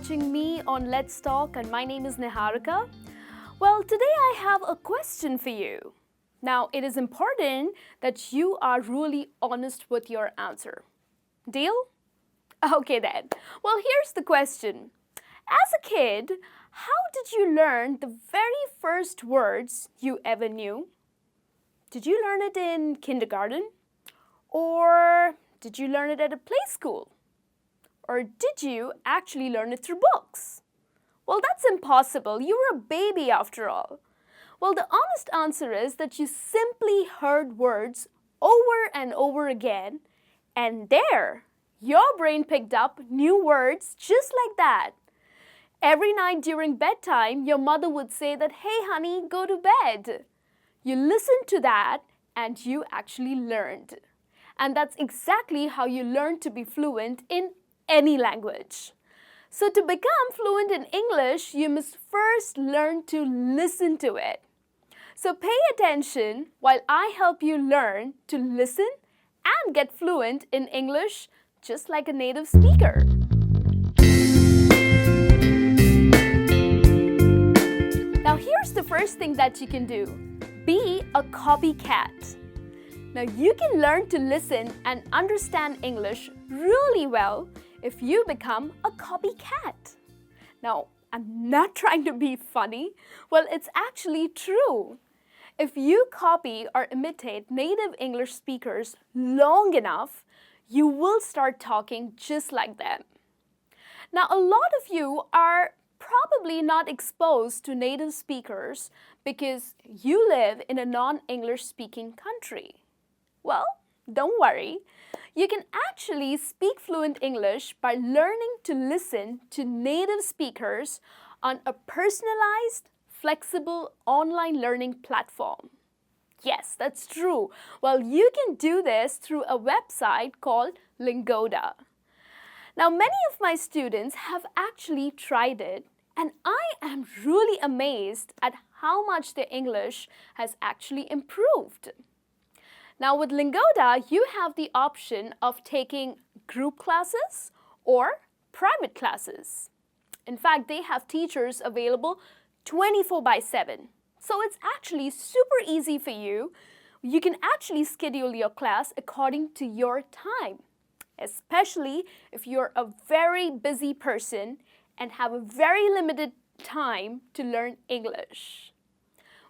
watching me on Let's Talk, and my name is Niharika. Well, today I have a question for you. Now, it is important that you are really honest with your answer. Deal? Okay then. Well, here's the question. As a kid, how did you learn the very first words you ever knew? Did you learn it in kindergarten? Or did you learn it at a play school? Or did you actually learn it through books? Well, that's impossible. You were a baby after all. Well, the honest answer is that you simply heard words over and over again, and there, your brain picked up new words just like that. Every night during bedtime, your mother would say that, "Hey honey, go to bed." You listened to that and you actually learned. And that's exactly how you learn to be fluent in any language. So to become fluent in English, you must first learn to listen to it. So pay attention while I help you learn to listen and get fluent in English just like a native speaker. Now here's the first thing that you can do. Be a copycat. Now you can learn to listen and understand English really well if you become a copycat. Now, I'm not trying to be funny. Well, it's actually true. If you copy or imitate native English speakers long enough, you will start talking just like them. Now, a lot of you are probably not exposed to native speakers because you live in a non-English speaking country. Well, don't worry. You can actually speak fluent English by learning to listen to native speakers on a personalized, flexible online learning platform. Yes, that's true. Well, you can do this through a website called Lingoda. Now, many of my students have actually tried it, and I am really amazed at how much their English has actually improved. Now with Lingoda, you have the option of taking group classes or private classes. In fact, they have teachers available 24/7. So it's actually super easy for you. You can actually schedule your class according to your time, especially if you're a very busy person and have a very limited time to learn English.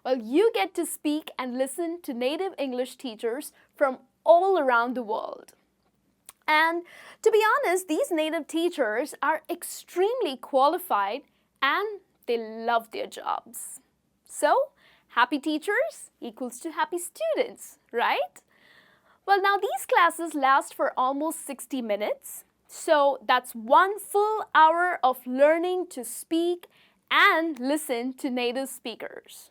Well, you get to speak and listen to native English teachers from all around the world. And to be honest, these native teachers are extremely qualified and they love their jobs. So, happy teachers equals to happy students, right? Well, now these classes last for almost 60 minutes. So that's 1 full hour of learning to speak and listen to native speakers.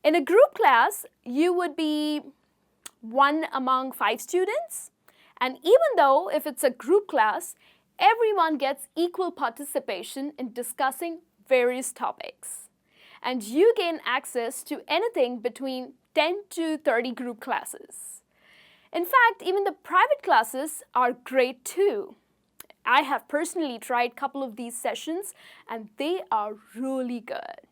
In a group class, you would be one among 5 students. And even though if it's a group class, everyone gets equal participation in discussing various topics. And you gain access to anything between 10 to 30 group classes. In fact, even the private classes are great too. I have personally tried a couple of these sessions and they are really good.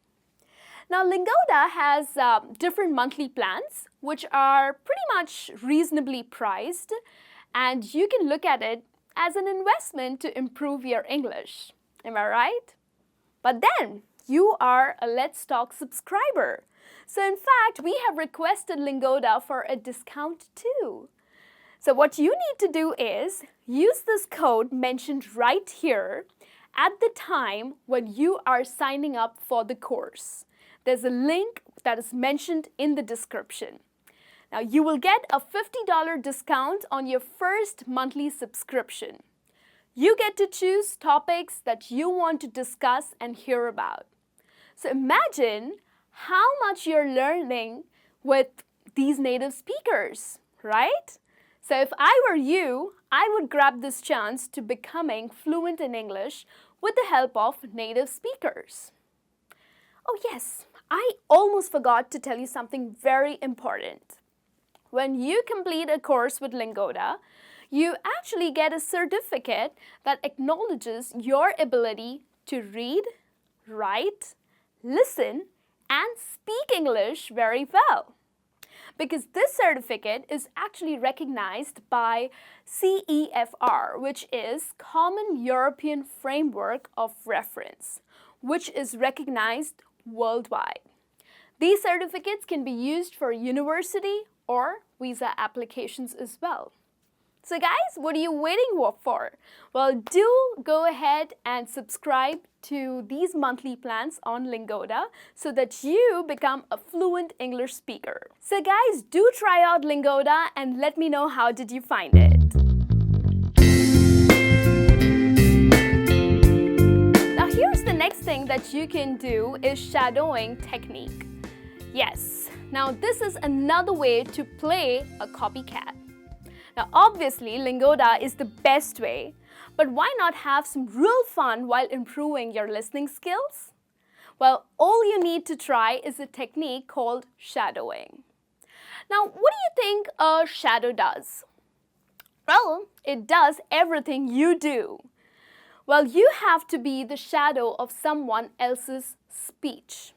Now, Lingoda has different monthly plans, which are pretty much reasonably priced, and you can look at it as an investment to improve your English. Am I right? But then, you are a Let's Talk subscriber. So in fact, we have requested Lingoda for a discount too. So what you need to do is use this code mentioned right here at the time when you are signing up for the course. There's a link that is mentioned in the description. Now you will get a $50 discount on your first monthly subscription. You get to choose topics that you want to discuss and hear about. So imagine how much you're learning with these native speakers, right? So if I were you, I would grab this chance to becoming fluent in English with the help of native speakers. Oh yes, I almost forgot to tell you something very important. When you complete a course with Lingoda, you actually get a certificate that acknowledges your ability to read, write, listen, and speak English very well. Because this certificate is actually recognized by CEFR, which is Common European Framework of Reference, which is recognized worldwide. These certificates can be used for university or visa applications as well. So guys, what are you waiting for? Well, do go ahead and subscribe to these monthly plans on Lingoda so that you become a fluent English speaker. So guys, do try out Lingoda and let me know how did you find it. Now here's the next thing that you can do is shadowing technique. Yes, now this is another way to play a copycat. Now obviously, Lingoda is the best way, but why not have some real fun while improving your listening skills? Well, all you need to try is a technique called shadowing. Now, what do you think a shadow does? Well, it does everything you do. Well, you have to be the shadow of someone else's speech.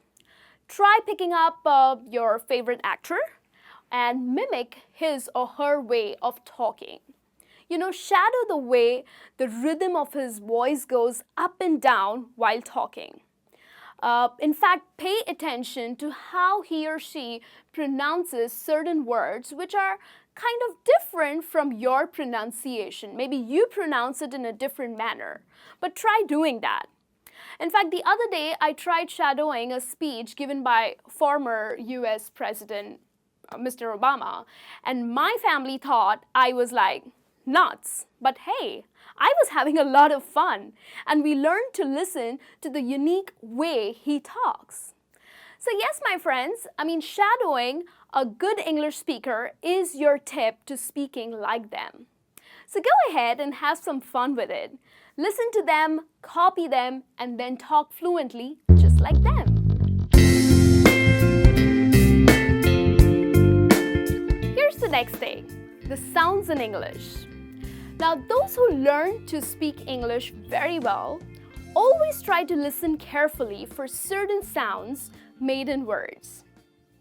Try picking up your favorite actor and mimic his or her way of talking. You know, shadow the way the rhythm of his voice goes up and down while talking. In fact, pay attention to how he or she pronounces certain words which are kind of different from your pronunciation. Maybe you pronounce it in a different manner, but try doing that. In fact, the other day I tried shadowing a speech given by former US President Mr. Obama, and my family thought I was like nuts. But hey, I was having a lot of fun, and we learned to listen to the unique way he talks. So yes, my friends, shadowing a good English speaker is your tip to speaking like them. So go ahead and have some fun with it. Listen to them, copy them, and then talk fluently just like them. The next thing, the sounds in English. Now, those who learn to speak English very well always try to listen carefully for certain sounds made in words.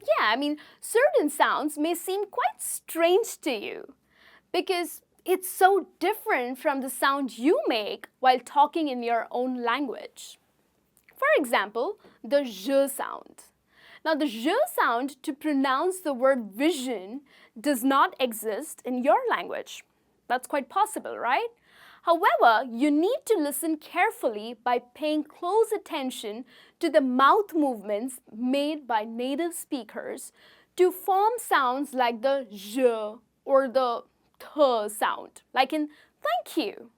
Yeah, certain sounds may seem quite strange to you because it's so different from the sound you make while talking in your own language. For example, the je sound. Now, the je sound to pronounce the word vision does not exist in your language. That's quite possible, right? However, you need to listen carefully by paying close attention to the mouth movements made by native speakers to form sounds like the je or the th sound, like in thank you.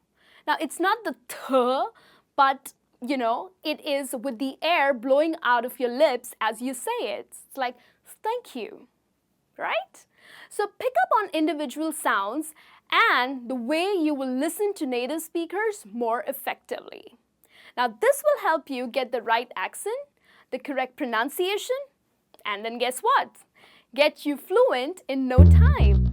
Now, it's not the th, but it is with the air blowing out of your lips as you say it. It's like, thank you, right? So pick up on individual sounds and the way you will listen to native speakers more effectively. Now, this will help you get the right accent, the correct pronunciation, and then guess what? Get you fluent in no time.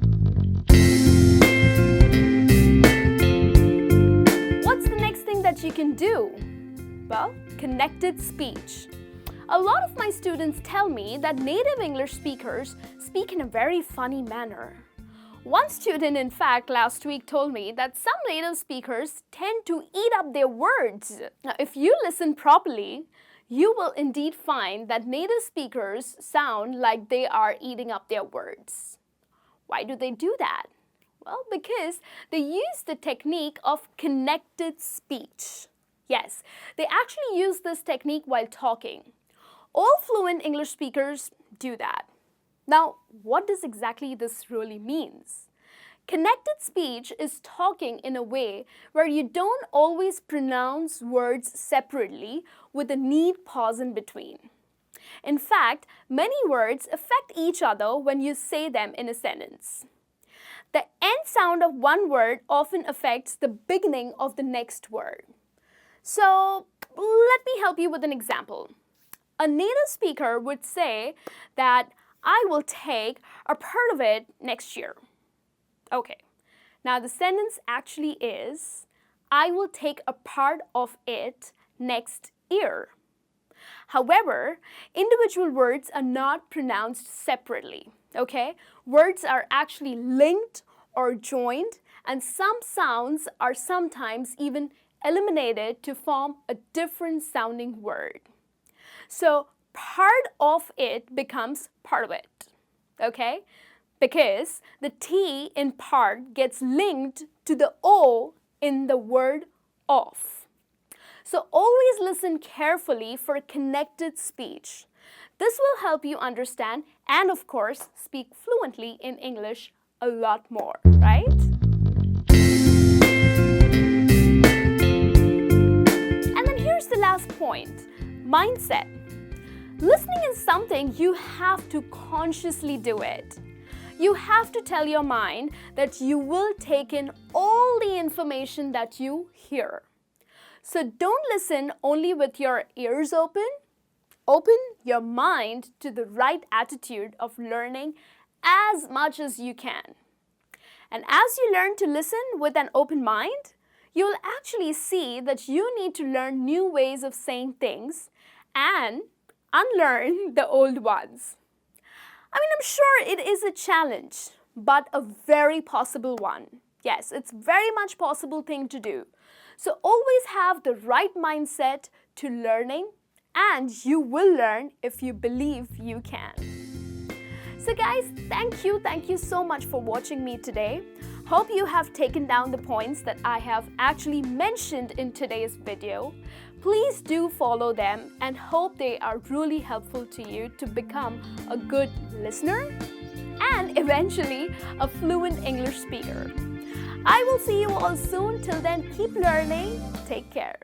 What's the next thing that you can do? Well, connected speech. A lot of my students tell me that native English speakers speak in a very funny manner. One student, in fact, last week told me that some native speakers tend to eat up their words. Now, if you listen properly, you will indeed find that native speakers sound like they are eating up their words. Why do they do that? Well, because they use the technique of connected speech. Yes, they actually use this technique while talking. All fluent English speakers do that. Now, what does exactly this really means? Connected speech is talking in a way where you don't always pronounce words separately with a neat pause in between. In fact, many words affect each other when you say them in a sentence. The end sound of one word often affects the beginning of the next word. So, let me help you with an example. A native speaker would say that I will take a part of it next year. Okay, now the sentence actually is I will take a part of it next ear. However, individual words are not pronounced separately, okay? Words are actually linked or joined, and some sounds are sometimes even eliminated to form a different sounding word. So part of it becomes part of it, okay? Because the T in part gets linked to the O in the word of. So always listen carefully for connected speech. This will help you understand and, of course, speak fluently in English a lot more, right? And then here's the last point, mindset. Listening is something you have to consciously do it. You have to tell your mind that you will take in all the information that you hear. So don't listen only with your ears open. Open your mind to the right attitude of learning as much as you can. And as you learn to listen with an open mind, you will actually see that you need to learn new ways of saying things and unlearn the old ones. I mean, I'm sure it is a challenge, but a very possible one. Yes, it's very much possible thing to do. So always have the right mindset to learning, and you will learn if you believe you can. So guys, thank you so much for watching me today. Hope you have taken down the points that I have actually mentioned in today's video. Please do follow them and hope they are really helpful to you to become a good listener and eventually a fluent English speaker. I will see you all soon. Till then, keep learning. Take care.